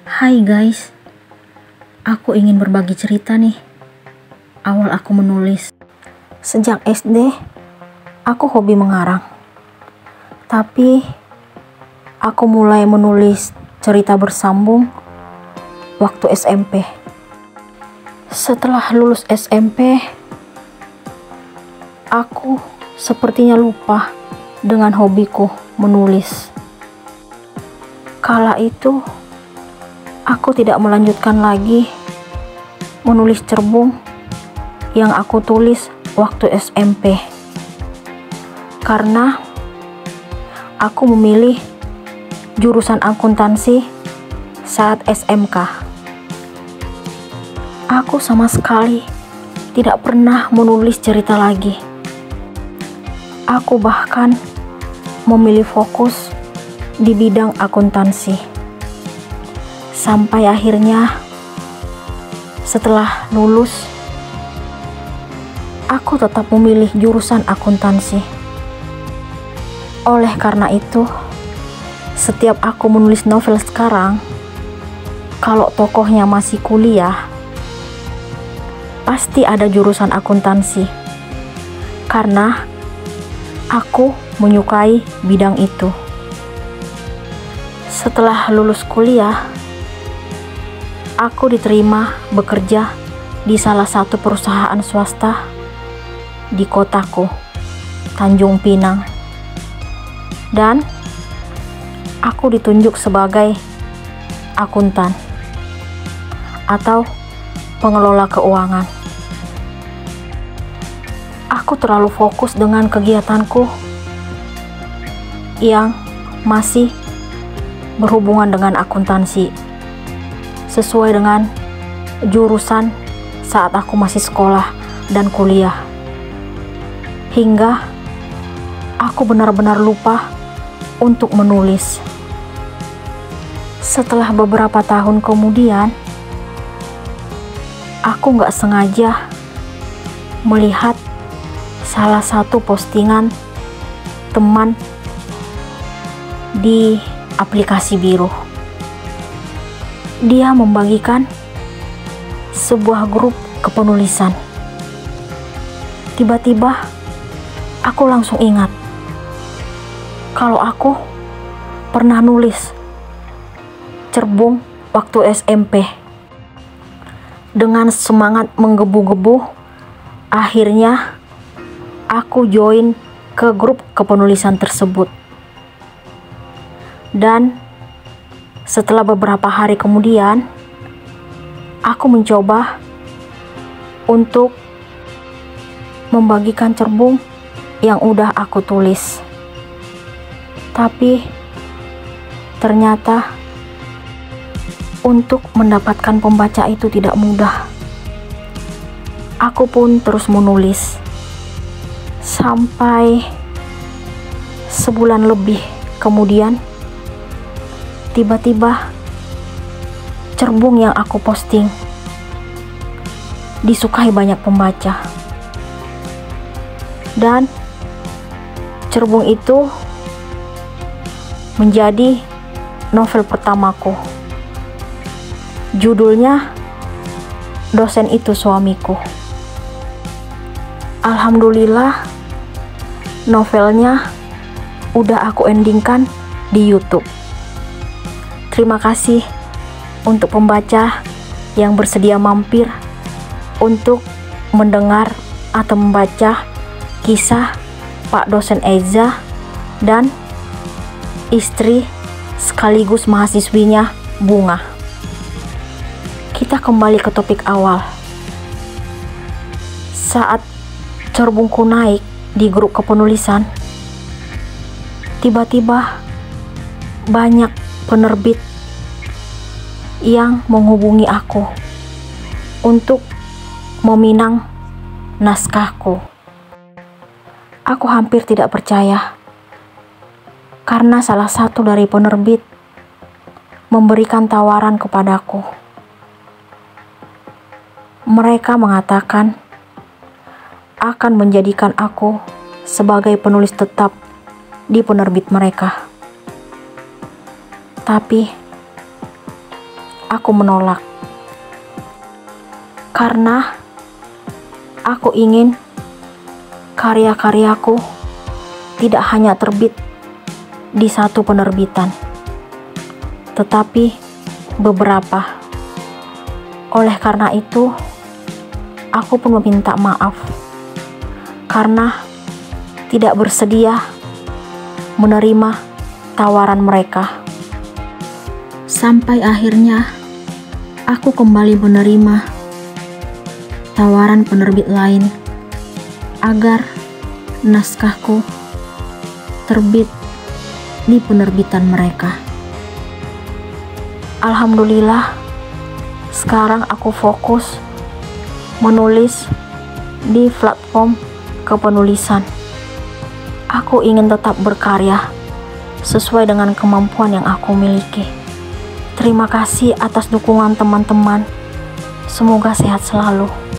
Hai guys, aku ingin berbagi cerita nih. Awal aku menulis. Sejak SD, aku hobi mengarang. Tapi, aku mulai menulis cerita bersambung waktu SMP. Setelah lulus SMP, aku sepertinya lupa dengan hobiku menulis. Kala itu, aku tidak melanjutkan lagi menulis cerbung yang aku tulis waktu SMP. Karena aku memilih jurusan akuntansi saat SMK. Aku sama sekali tidak pernah menulis cerita lagi. Aku bahkan memilih fokus di bidang akuntansi. Sampai akhirnya setelah lulus, aku tetap memilih jurusan akuntansi. Oleh karena itu, setiap aku menulis novel sekarang, kalau tokohnya masih kuliah, pasti ada jurusan akuntansi. Karena aku menyukai bidang itu. Setelah lulus kuliah, aku diterima bekerja di salah satu perusahaan swasta di kotaku, Tanjung Pinang. Dan aku ditunjuk sebagai akuntan atau pengelola keuangan. Aku terlalu fokus dengan kegiatanku yang masih berhubungan dengan akuntansi, sesuai dengan jurusan saat aku masih sekolah dan kuliah. Hingga aku benar-benar lupa untuk menulis. Setelah beberapa tahun kemudian, aku gak sengaja melihat salah satu postingan teman di aplikasi biru. Dia membagikan sebuah grup kepenulisan. Tiba-tiba aku langsung ingat kalau aku pernah nulis cerbung waktu SMP. Dengan semangat menggebu-gebu, akhirnya aku join ke grup kepenulisan tersebut. Dan setelah beberapa hari kemudian, aku mencoba untuk membagikan cerbung yang udah aku tulis. Tapi ternyata untuk mendapatkan pembaca itu tidak mudah. Aku pun terus menulis sampai sebulan lebih kemudian, tiba-tiba cerbung yang aku posting disukai banyak pembaca. Dan cerbung itu menjadi novel pertamaku. Judulnya Dosen Itu Suamiku. Alhamdulillah, novelnya udah aku endingkan di YouTube. Terima kasih untuk pembaca yang bersedia mampir untuk mendengar atau membaca kisah Pak Dosen Eza dan istri sekaligus mahasiswinya, Bunga. Kita kembali ke topik awal. Saat cerbungku naik di grup kepenulisan, tiba-tiba banyak penerbit yang menghubungi aku untuk meminang naskahku. Aku hampir tidak percaya karena salah satu dari penerbit memberikan tawaran kepadaku. Mereka mengatakan akan menjadikan aku sebagai penulis tetap di penerbit mereka. Tapi aku menolak. Karena aku ingin karya-karyaku tidak hanya terbit di satu penerbitan, tetapi beberapa. Oleh karena itu, aku pun meminta maaf karena tidak bersedia menerima tawaran mereka. Sampai akhirnya aku kembali menerima tawaran penerbit lain agar naskahku terbit di penerbitan mereka. Alhamdulillah, sekarang aku fokus menulis di platform kepenulisan. Aku ingin tetap berkarya sesuai dengan kemampuan yang aku miliki. Terima kasih atas dukungan teman-teman. Semoga sehat selalu.